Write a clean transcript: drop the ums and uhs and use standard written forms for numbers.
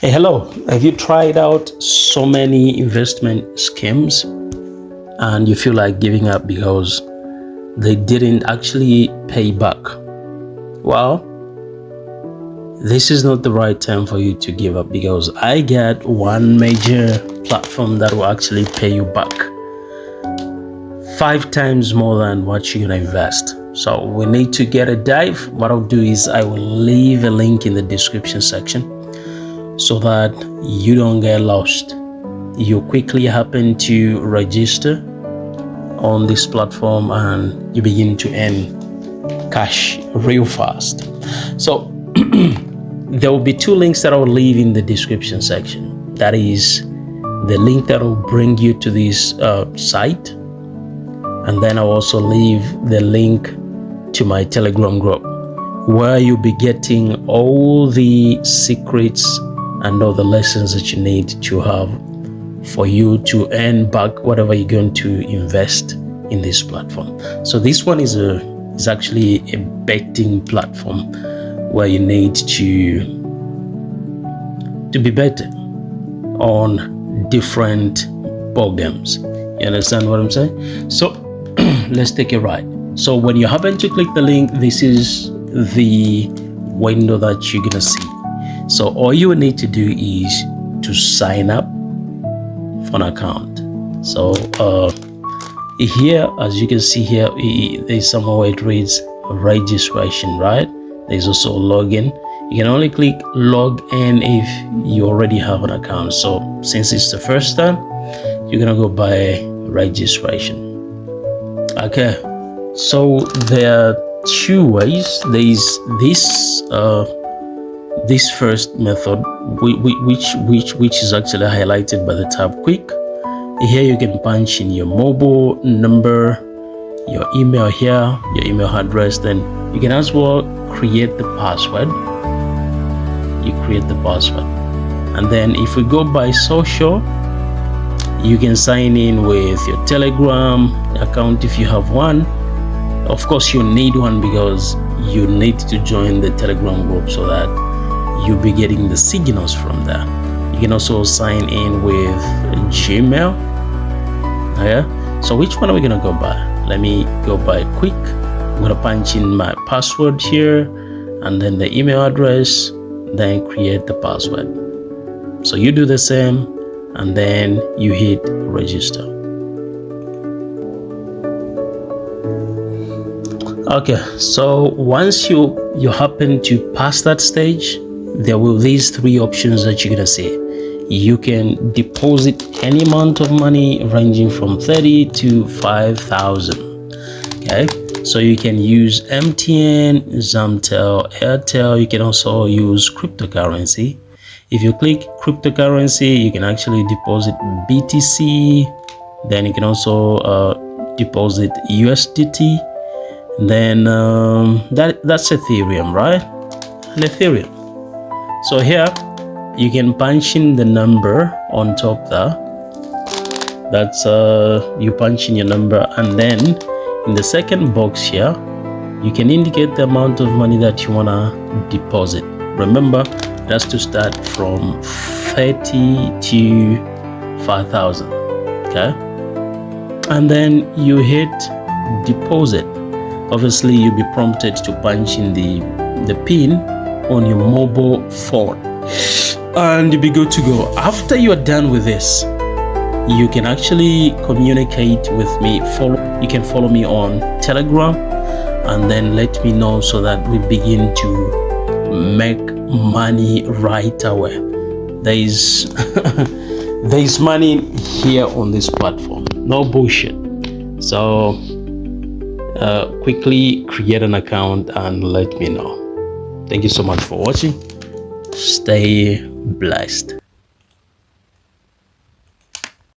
Hey, hello. Have you tried out so many investment schemes and you feel like giving up because they didn't actually pay back? Well, this is not the right time for you to give up because I got one major platform that will actually pay you back 5 times more than what you're gonna invest. So we need to get a dive. What I'll do is I will leave a link in the description section so that you don't get lost. You quickly happen to register on this platform and you begin to earn cash real fast. So there will be 2 links that I'll leave in the description section. That is the link that will bring you to this site, and then I'll also leave the link to my Telegram group where you'll be getting all the secrets and all the lessons that you need to have for you to earn back whatever you're going to invest in this platform. So this one is actually a betting platform where you need to be betting on different ball games. You understand what I'm saying? So let's take a ride. So when you happen to click the link, this is the window that you're gonna see. So all you need to do is to sign up for an account. So here, as you can see here, there's somewhere where it reads registration, right? There's also login. You can only click log in if you already have an account. So since it's the first time, you're gonna go by registration. Okay, so there are 2 ways. There is this first method, which is actually highlighted by the tab quick. Here you can punch in your mobile number, your email here, your email address. Then you can as well create the password. You create the password, and then if we go by social, you can sign in with your Telegram account if you have one. Of course, you need one because you need to join the Telegram group so that you'll be getting the signals from there. You can also sign in with Gmail. Okay, so which one are we gonna go by? Let me go by quick. I'm gonna punch in my password here and then the email address, then create the password. So you do the same and then you hit register. Okay, so once you happen to pass that stage, there will these 3 options that you're gonna see. You can deposit any amount of money ranging from 30 to 5,000. Okay, so you can use MTN, Zamtel, Airtel. You can also use cryptocurrency. If you click cryptocurrency, you can actually deposit BTC. Then you can also deposit USDT. Then that's Ethereum, right? And Ethereum. So here you can punch in the number on top there. That's you punch in your number, and then in the second box here you can indicate the amount of money that you wanna deposit. Remember, that's to start from 30 to 5,000. Okay, and then you hit deposit. Obviously you'll be prompted to punch in the pin on your mobile phone and you'll be good to go. After you are done with this, you can actually communicate with me. You can follow me on Telegram and then let me know so that we begin to make money right away. There is money here on this platform, no bullshit. So quickly create an account and let me know. Thank you so much for watching. Stay blessed.